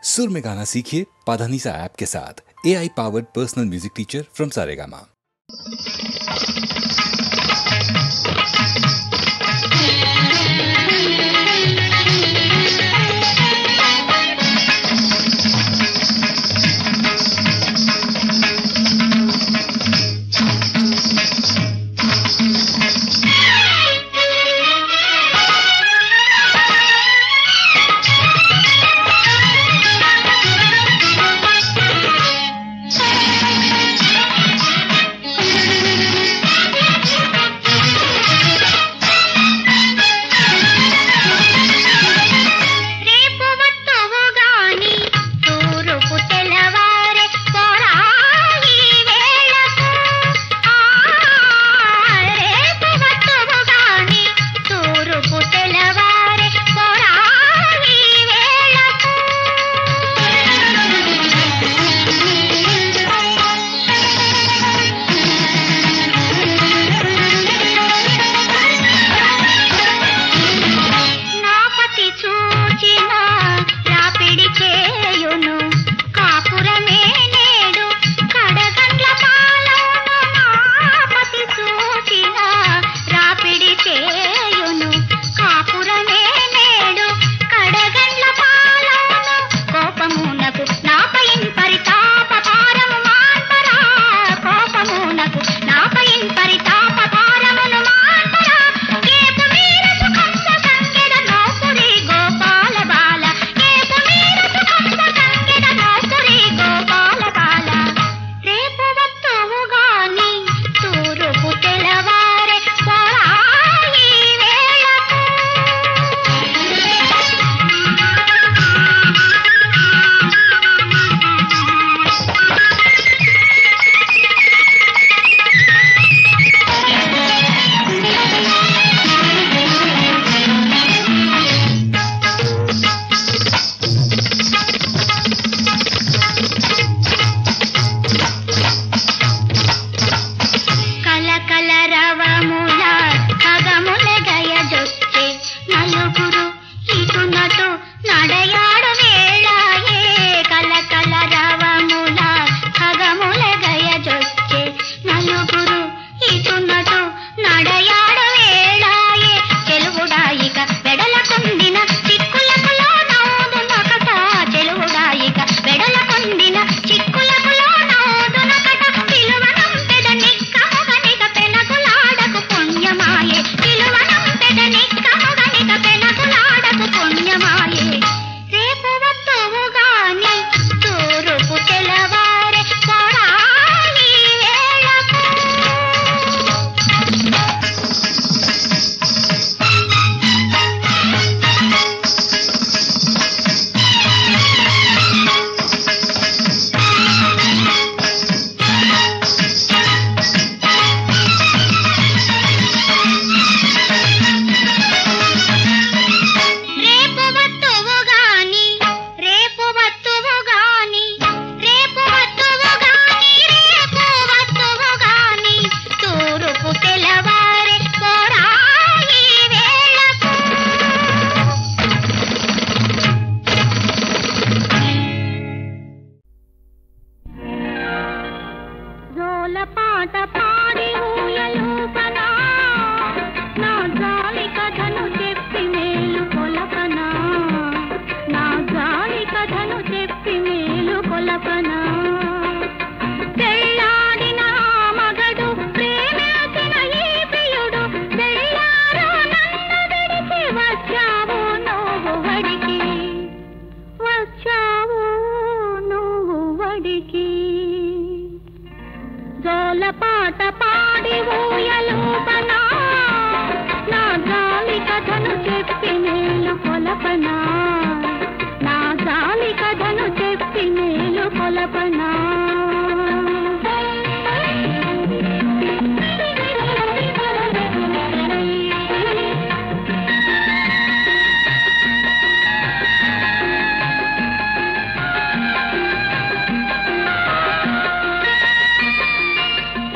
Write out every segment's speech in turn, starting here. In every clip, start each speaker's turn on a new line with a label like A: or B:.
A: सुर में गाना सीखिए पाधानीसा ऐप के साथ। AI powered personal music teacher from Saregama.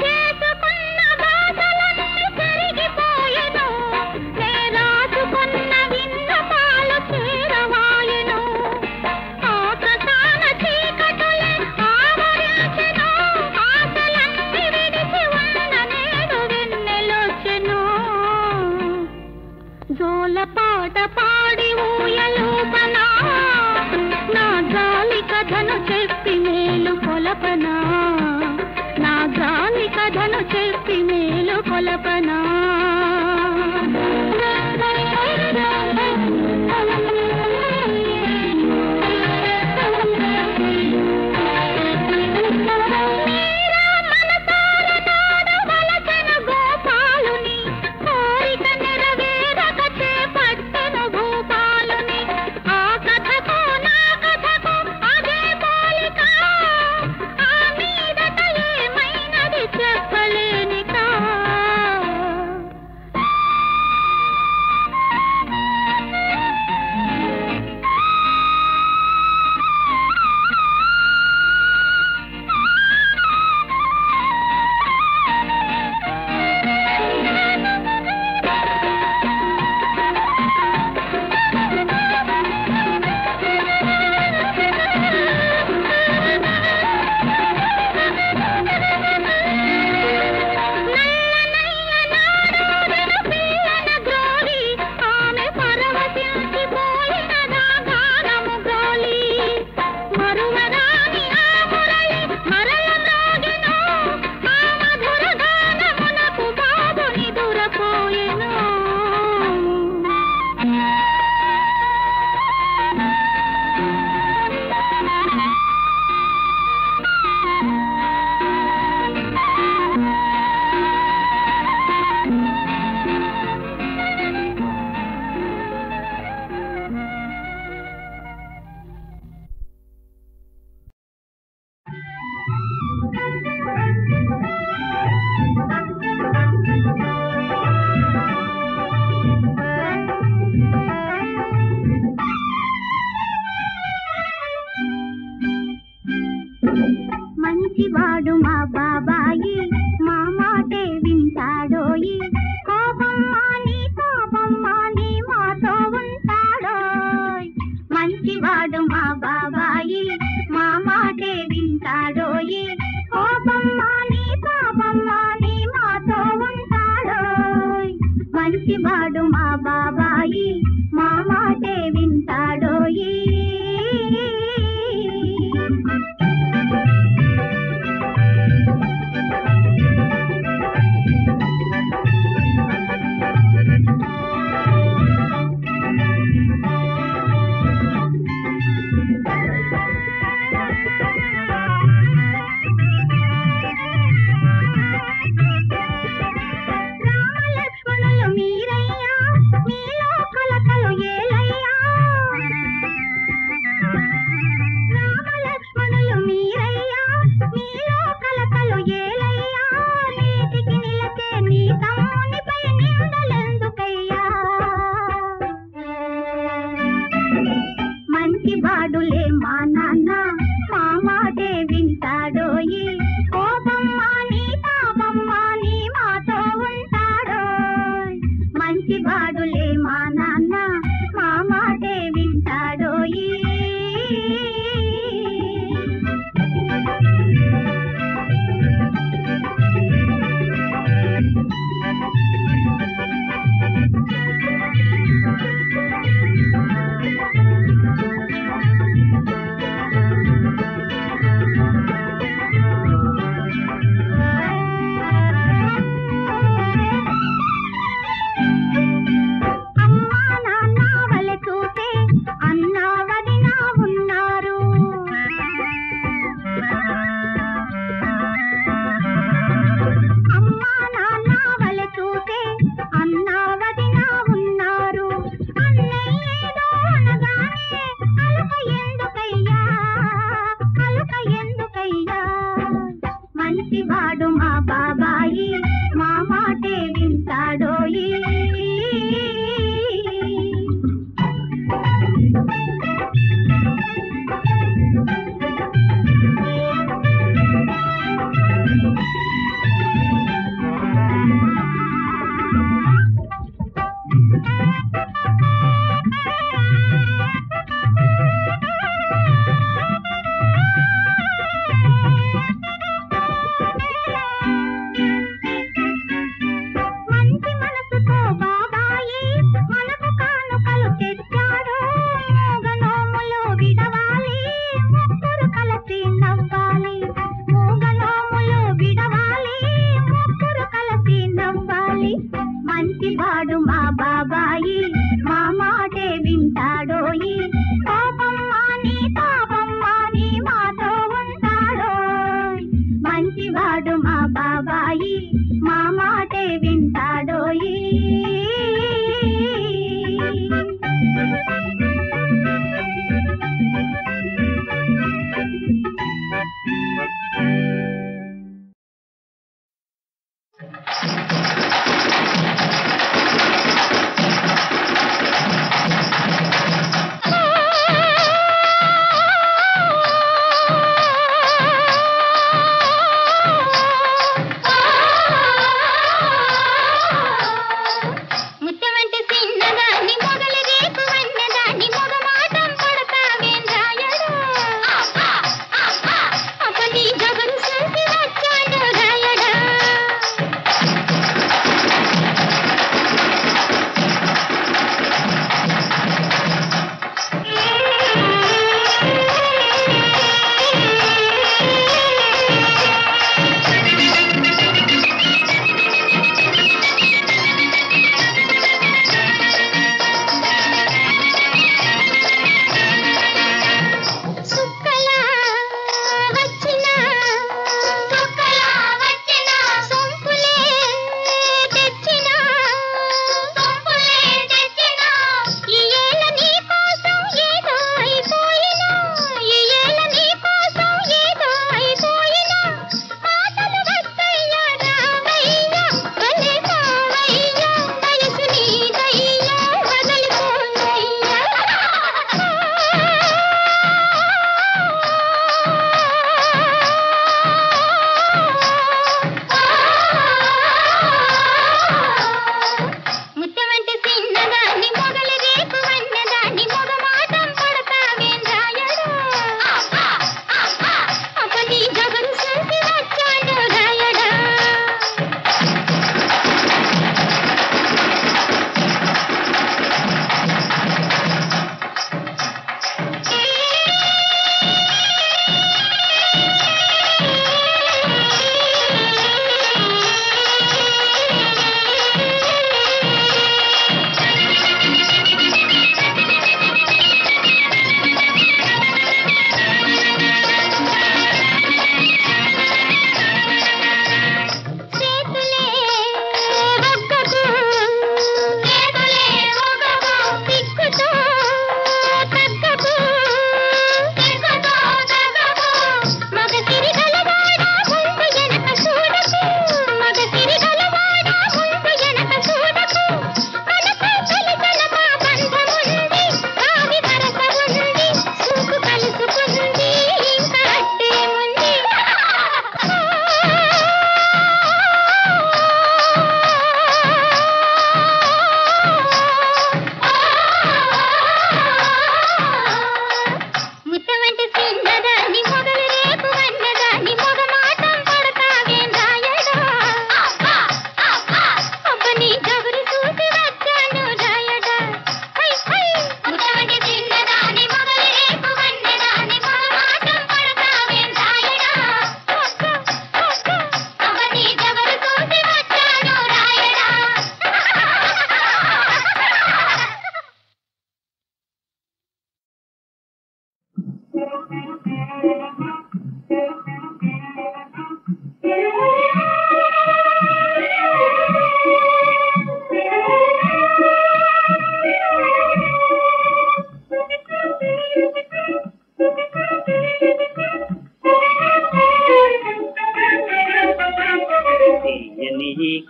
B: చేసుకున్న బాధలన్నీ సరి కలపనా నా గాలి కథను చెప్పి మేలు కొలపనా మంచివాడు మా బాబాయి మా మాటే వింటాడోయి కోపం మాని పాపం మాని మాతో ఉంటాడోయ్ మంచివాడు మా బాబాయి మా మాటే వింటాడోయి కోపం మాని పాపం మాని మాతో ఉంటాడోయ్ మంచివాడు మా బాబాయి మా మాటే వింటాడోయి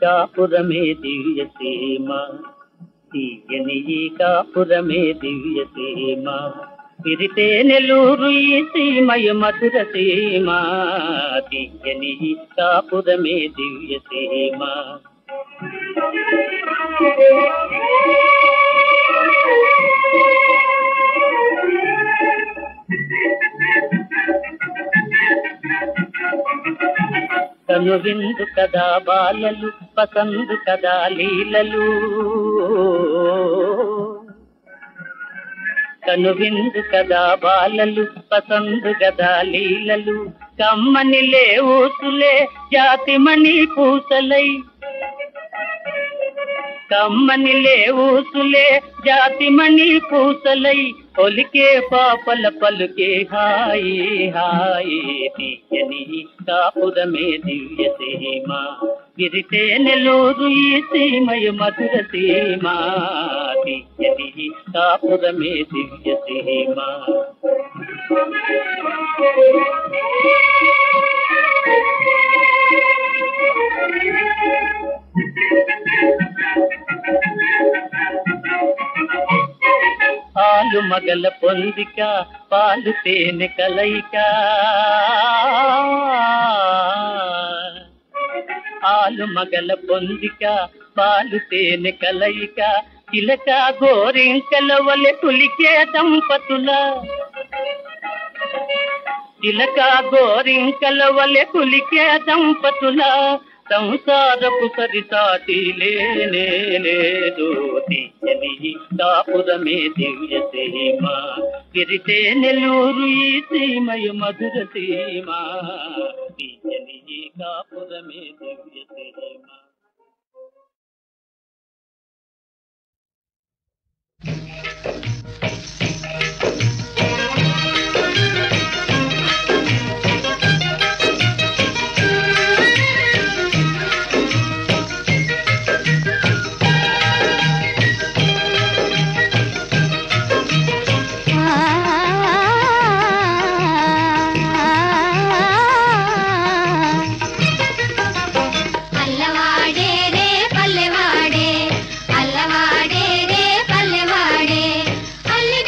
C: కాపురమే దివ్య సీమ, తీయని ఈ కాపురమే దివ్య సీమ, ఇరితే నెల్లూరు ఈ సీమయ మధుర సీమ, తీయని ఈ కాపురమే దివ్య సీమ. కను విందు కదా బాలలు, పసందు కదా లీలలు, కను విందు కదా బాలలు, పసందు కదా లీలలు, కమ్మని లేవుసులే జాతిమణి పూసలై, కమ్మని లేవుసులే జాతిమణి పూసలై, ఒలికే పాపల పలుకే హాయి హాయి, తీయని కాపురమే దివ్య సీమ, విరితే నెల్లూరు ఈ సీమయ మధుర సీమ, తీయని కాపురమే దివ్య సీమ. పాలు మగల పొందిక, పాలు తేనె కలయిక, పాలు మగల పొందిక, పాలు తేనె కలయిక, చిలక గోరింకల వలె కులికే దంపతుల, చిలక గోరింకల వలె కులికే దంపతుల, సంసారపు సరిసాటి లేనే లేదు, తీయని కాపురమే దివ్య సీమ, విరితే నెల్లూరు ఈ సీమయ మధుర సీమ, తీయని కాపురమే దివ్య సీమ.
B: అల్లవాడే రే పల్లెవాడే, అల్లి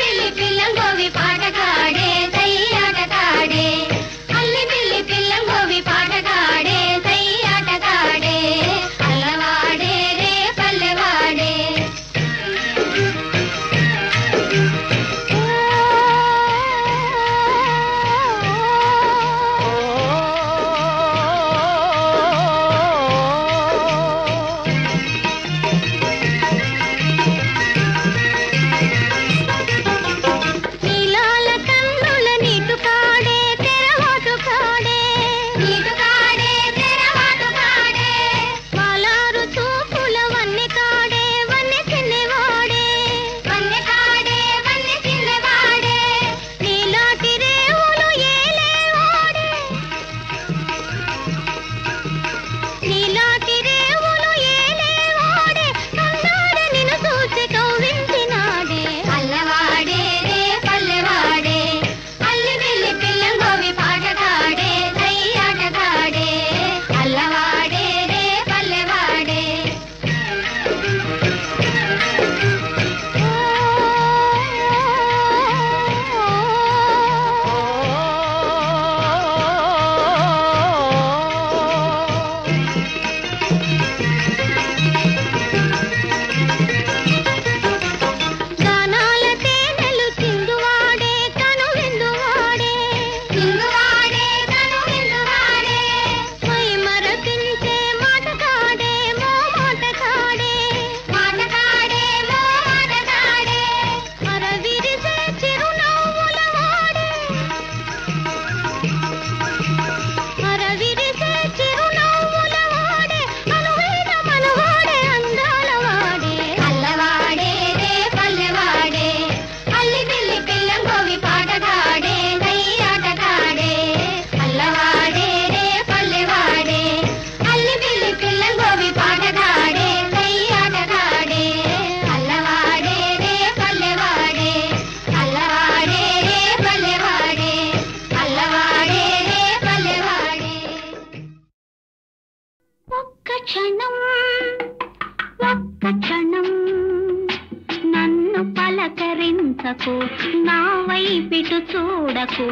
B: చూడకు, నా వైపిటు చూడకు,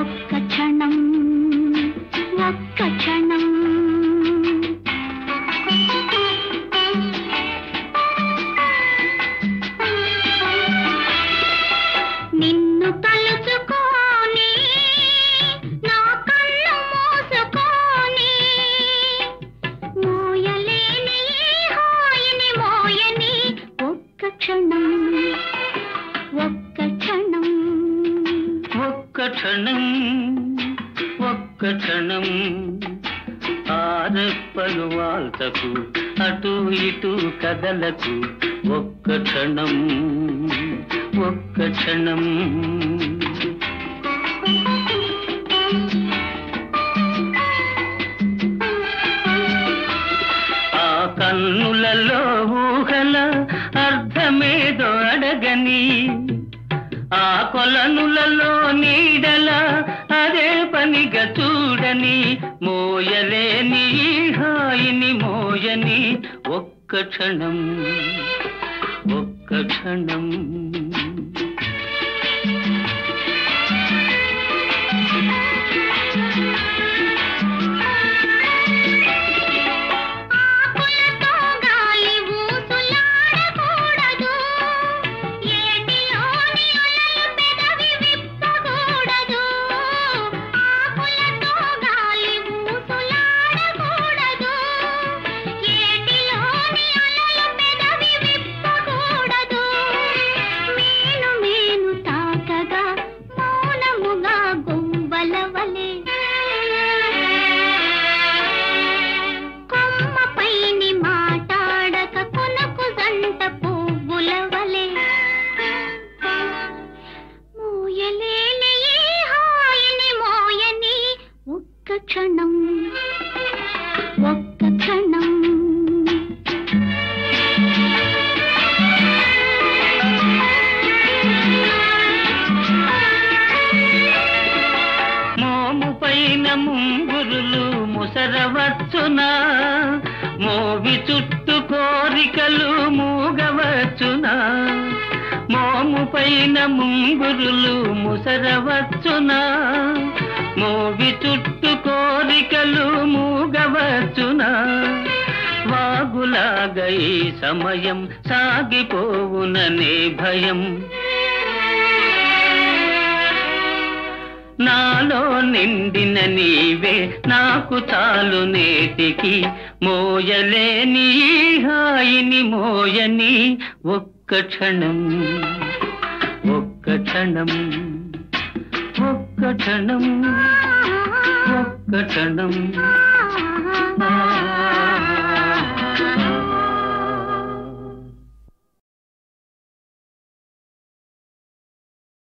B: ఒక్క క్షణం ఒక్క క్షణం. నిన్ను తలుచుకోని నా కళ్ళు మోసుకొని మోయలేని హాయిని మోయని ఒక్క క్షణం ఒక్క క్షణం
C: ఒక్క క్షణం ఒక్క క్షణం. ఆరెప్పలు వాల్తకు అటు ఇటు కదలకు, ఒక్క క్షణం ఒక్క క్షణం. ఆ కన్నులలో ఊహల అర్థమేదో అడగని, ఆ కొలనులలో నీడల అదే పనిగా చూడని, మోయలేని హాయిని మోయని ఒక్క క్షణం ఒక్క క్షణం. ముంగురులు ముసరవచ్చునా, మోవి చుట్టు కోరికలు మూగవచ్చునా. మోము పైన ముంగురులు ముసరవచ్చునా, మోవి చుట్టు కోరికలు మూగవచ్చునా. వాగులాగా ఈ సమయం సాగిపోవుననే భయం, నాలో నిండిన నీవే నాకు చాలు నేటికి. మోయలేని హాయిని మోయని ఒక్క క్షణం ఒక్క క్షణం ఒక్క క్షణం ఒక్క క్షణం.